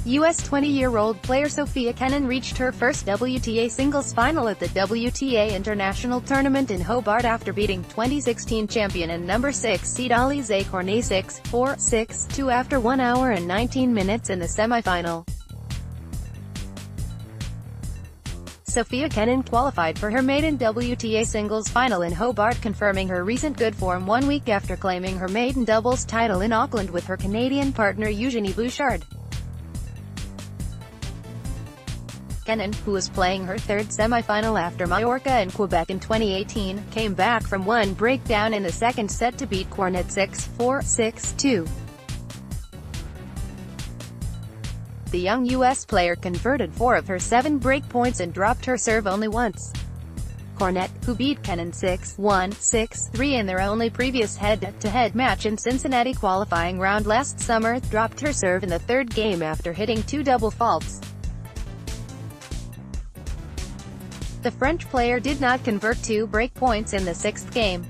U.S. 20-year-old player Sofia Kenin reached her first WTA singles final at the WTA International Tournament in Hobart after beating 2016 champion and number 6 seed Alizé Cornet 6-4, 6-2 after 1 hour and 19 minutes in the semifinal. Sofia Kenin qualified for her maiden WTA singles final in Hobart, confirming her recent good form 1 week after claiming her maiden doubles title in Auckland with her Canadian partner Eugenie Bouchard. Kenin, who was playing her third semifinal after Mallorca and Quebec in 2018, came back from one breakdown in the second set to beat Cornet 6-4, 6-2. The young U.S. player converted 4 of her 7 break points and dropped her serve only once. Cornet, who beat Kenin 6-1, 6-3 in their only previous head-to-head match in Cincinnati qualifying round last summer, dropped her serve in the third game after hitting 2 double faults. The French player did not convert 2 break points in the 6th game.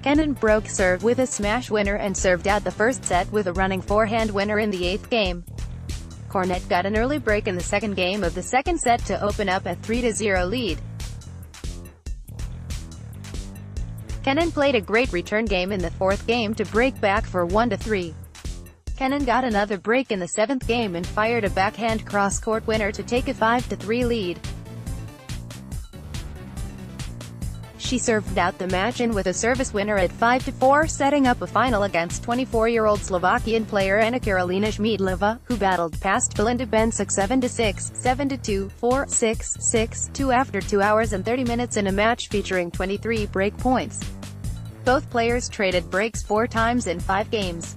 Kenin broke serve with a smash winner and served out the first set with a running forehand winner in the 8th game. Cornet got an early break in the second game of the second set to open up a 3-0 lead. Kenin played a great return game in the 4th game to break back for 1-3. Kenin got another break in the 7th game and fired a backhand cross-court winner to take a 5-3 lead. She served out the match in with a service winner at 5-4, setting up a final against 24-year-old Slovakian player Karolina Schmiedlova, who battled past Belinda Bencic 7-6, 7-2, 4-6, 6-2 after 2 hours and 30 minutes in a match featuring 23 break points. Both players traded breaks 4 times in 5 games.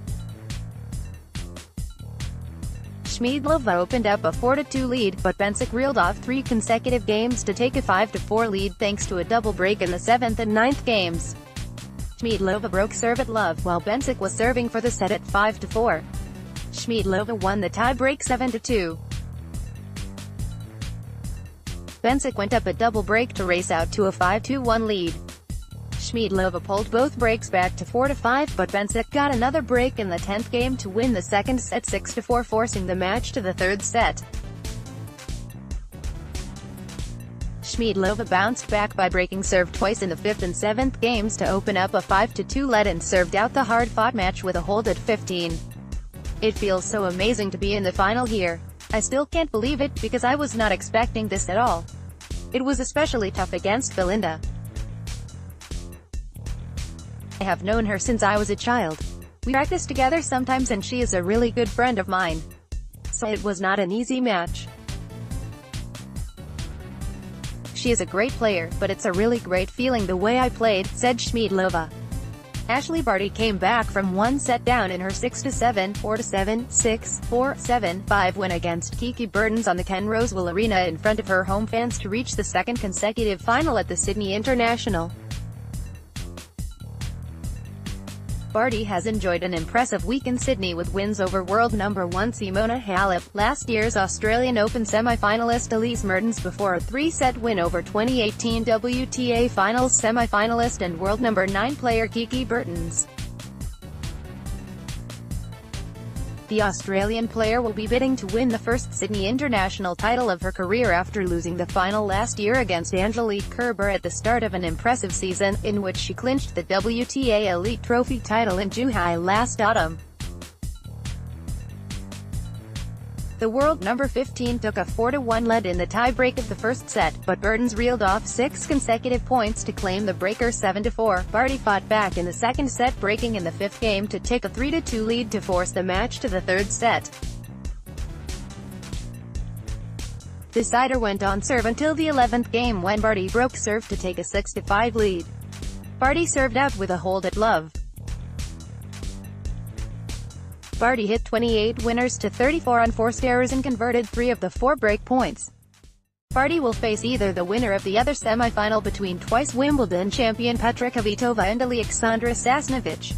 Schmiedlova opened up a 4-2 lead, but Bencic reeled off 3 consecutive games to take a 5-4 lead thanks to a double break in the 7th and 9th games. Schmiedlova broke serve at love, while Bencic was serving for the set at 5-4. Schmiedlova won the tie-break 7-2. Bencic went up a double break to race out to a 5-1 lead. Schmiedlova pulled both breaks back to 4-5, but Bencic got another break in the 10th game to win the second set 6-4, forcing the match to the third set. Schmiedlova bounced back by breaking serve twice in the 5th and 7th games to open up a 5-2 lead and served out the hard-fought match with a hold at 15. It feels so amazing to be in the final here. I still can't believe it, because I was not expecting this at all. It was especially tough against Belinda. I have known her since I was a child. We practice together sometimes and she is a really good friend of mine. So it was not an easy match. She is a great player, but it's a really great feeling the way I played, said Schmiedlova. Ashleigh Barty came back from one set down in her 6-7, 4-7, 6-4, 7-5 win against Kiki Bertens on the Ken Rosewall Arena in front of her home fans to reach the second consecutive final at the Sydney International. Barty has enjoyed an impressive week in Sydney with wins over world number 1 Simona Halep, last year's Australian Open semi-finalist Elise Mertens before a 3-set win over 2018 WTA Finals semi-finalist and world number 9 player Kiki Bertens. The Australian player will be bidding to win the first Sydney International title of her career after losing the final last year against Angelique Kerber at the start of an impressive season, in which she clinched the WTA Elite Trophy title in Zhuhai last autumn. The world number 15 took a 4-1 lead in the tie-break of the first set, but Bertens reeled off 6 consecutive points to claim the breaker 7-4. Barty fought back in the second set, breaking in the 5th game to take a 3-2 lead to force the match to the third set. The sider went on serve until the 11th game when Barty broke serve to take a 6-5 lead. Barty served out with a hold at love. Barty hit 28 winners to 34 on forced errors and converted 3 of the 4 break points. Barty will face either the winner of the other semi-final between twice Wimbledon champion Petra Kvitova and Alexandra Sasnovich.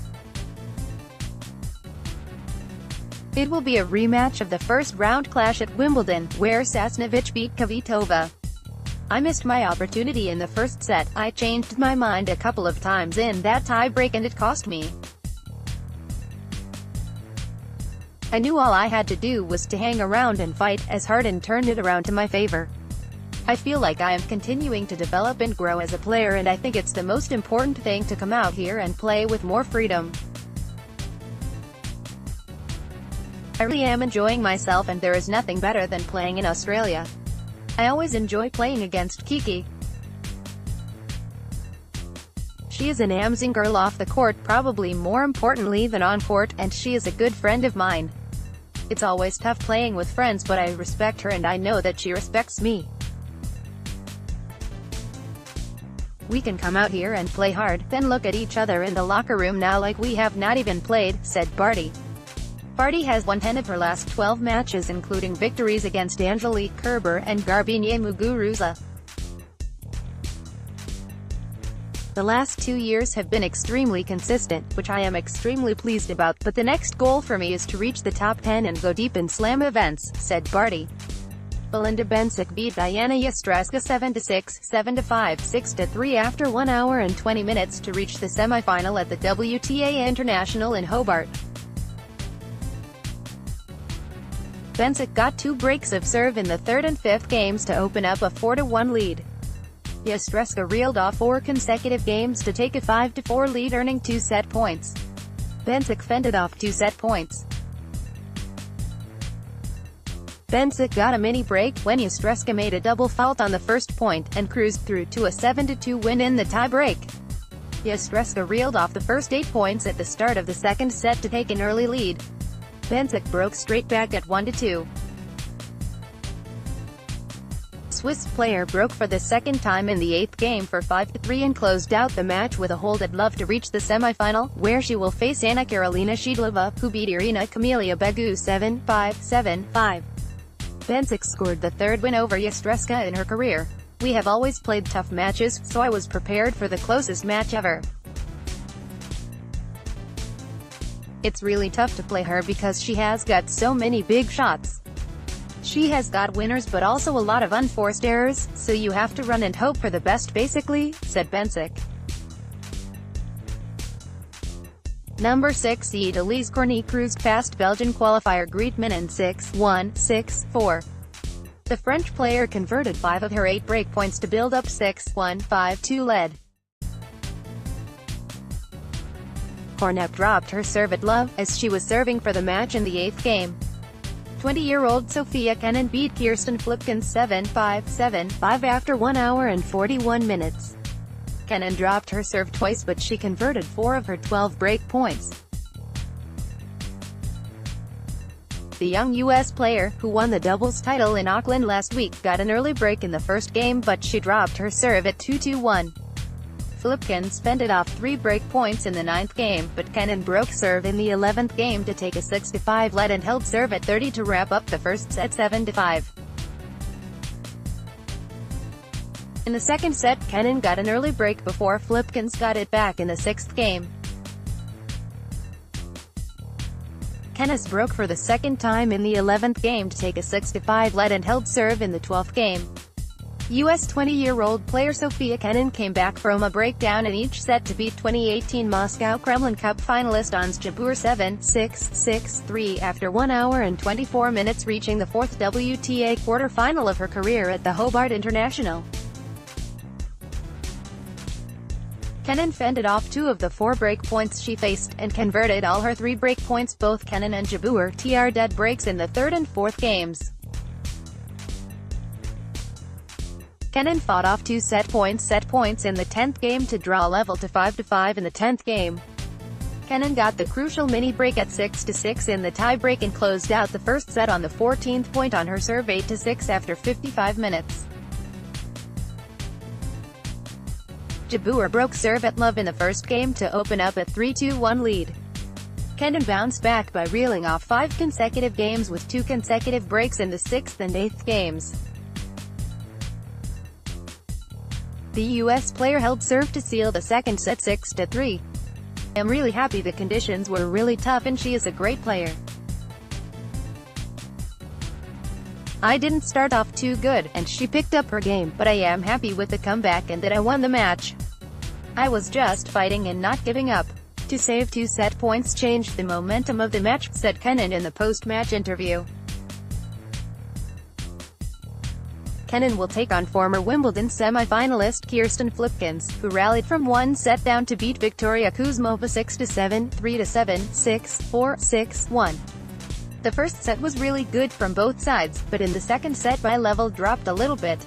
It will be a rematch of the first round clash at Wimbledon, where Sasnovich beat Kvitova. I missed my opportunity in the first set. I changed my mind a couple of times in that tie-break and it cost me. I knew all I had to do was to hang around and fight as hard and turned it around to my favor. I feel like I am continuing to develop and grow as a player, and I think it's the most important thing to come out here and play with more freedom. I really am enjoying myself, and there is nothing better than playing in Australia. I always enjoy playing against Kiki. She is an amazing girl off the court, probably more importantly than on court, and she is a good friend of mine. It's always tough playing with friends, but I respect her and I know that she respects me. We can come out here and play hard, then look at each other in the locker room now like we have not even played, said Barty. Barty has won 10 of her last 12 matches, including victories against Angelique Kerber and Garbiñe Muguruza. The last 2 years have been extremely consistent, which I am extremely pleased about, but the next goal for me is to reach the top 10 and go deep in slam events, said Barty. Belinda Bencic beat Diana Yastrezga 7-6, 7-5, 6-3 after 1 hour and 20 minutes to reach the semifinal at the WTA International in Hobart. Bencic got 2 breaks of serve in the third and fifth games to open up a 4-1 lead. Yastrezga reeled off 4 consecutive games to take a 5-4 lead, earning 2 set points. Bencic fended off 2 set points. Bencic got a mini break when Yastrezga made a double fault on the first point, and cruised through to a 7-2 win in the tie-break. Yastrezga reeled off the first 8 points at the start of the second set to take an early lead. Bencic broke straight back at 1-2. Swiss player broke for the second time in the 8th game for 5-3 and closed out the match with a hold at love to reach the semifinal, where she will face Anna Karolina Schmiedlova, who beat Irina Camelia Begu 7-5, 7-5. Bencic scored the third win over Yastrezga in her career. We have always played tough matches, so I was prepared for the closest match ever. It's really tough to play her because she has got so many big shots. She has got winners but also a lot of unforced errors, so you have to run and hope for the best basically, said Bencic. Number 6 seed Alizé Cornet cruised past Belgian qualifier Grietmannen 6-1, 6-4. The French player converted 5 of her 8 breakpoints to build up 6-1, 5-2 lead. Cornet dropped her serve at love, as she was serving for the match in the 8th game. 20-year-old Sofia Kenin beat Kirsten Flipkens 7-5, 7-5 after 1 hour and 41 minutes. Kenin dropped her serve twice, but she converted 4 of her 12 break points. The young U.S. player, who won the doubles title in Auckland last week, got an early break in the first game, but she dropped her serve at 2-1. Flipkens fended off 3 break points in the 9th game, but Kenin broke serve in the 11th game to take a 6-5 lead and held serve at 30 to wrap up the first set 7-5. In the second set, Kenin got an early break before Flipkens got it back in the 6th game. Kenin broke for the second time in the 11th game to take a 6-5 lead and held serve in the 12th game. U.S. 20-year-old player Sofia Kenin came back from a breakdown in each set to beat 2018 Moscow Kremlin Cup finalist Ons Jabeur 7-6, 6-3 after 1 hour and 24 minutes, reaching the 4th WTA quarter-final of her career at the Hobart International. Kenin fended off 2 of the 4 break points she faced, and converted all her 3 break points. Both Kenin and Jabeur TR dead breaks in the 3rd and 4th games. Kenin fought off 2 set points in the 10th game to draw level to 5-5 in the 10th game. Kenin got the crucial mini break at 6-6 in the tie-break and closed out the first set on the 14th point on her serve 8-6 after 55 minutes. Jabeur broke serve at love in the first game to open up a 3-1 lead. Kenin bounced back by reeling off 5 consecutive games with 2 consecutive breaks in the 6th and 8th games. The U.S. player held serve to seal the second set 6-3. I'm really happy. The conditions were really tough and she is a great player. I didn't start off too good, and she picked up her game, but I am happy with the comeback and that I won the match. I was just fighting and not giving up. to save 2 set points changed the momentum of the match, said Kenin in the post-match interview. Kenin will take on former Wimbledon semi-finalist Kirsten Flipkens, who rallied from one set down to beat Victoria Kuzmova 6-7, 3-7, 6-4, 6-1. The first set was really good from both sides, but in the second set my level dropped a little bit.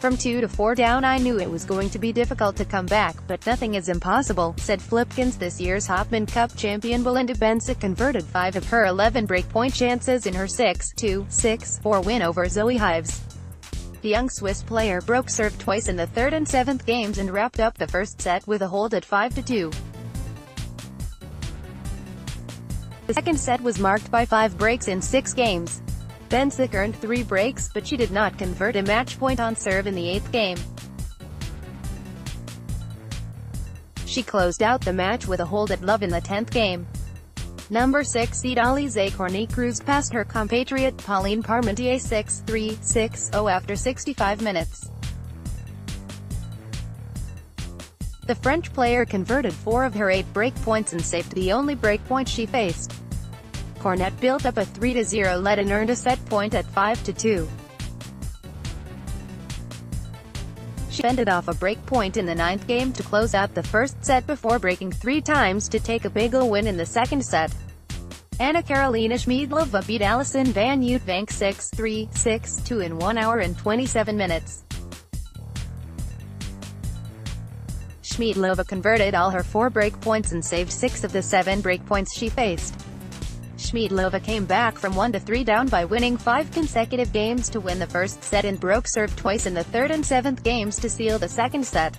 From 2-4 down I knew it was going to be difficult to come back, but nothing is impossible, said Flipkens. This year's Hopman Cup champion Belinda Bencic converted 5 of her 11 breakpoint chances in her 6-2, 6-4 win over Zoe Hives. The young Swiss player broke serve twice in the 3rd and 7th games and wrapped up the first set with a hold at 5-2. The second set was marked by 5 breaks in 6 games. Bencic earned 3 breaks, but she did not convert a match point on serve in the 8th game. She closed out the match with a hold at love in the 10th game. Number 6 seed Alizé Cornet cruised past her compatriot Pauline Parmentier 6-3, 6-0 after 65 minutes. The French player converted 4 of her 8 break points and saved the only break point she faced. Cornet built up a 3-0 lead and earned a set point at 5-2. She ended off a break point in the 9th game to close out the first set before breaking 3 times to take a big win in the second set. Karolina Schmiedlova beat Alison van Uytvanck 6-3, 6-2 in 1 hour and 27 minutes. Schmiedlova converted all her 4 break points and saved 6 of the 7 break points she faced. Schmiedlova came back from 1-3 down by winning 5 consecutive games to win the first set and broke serve twice in the 3rd and 7th games to seal the second set.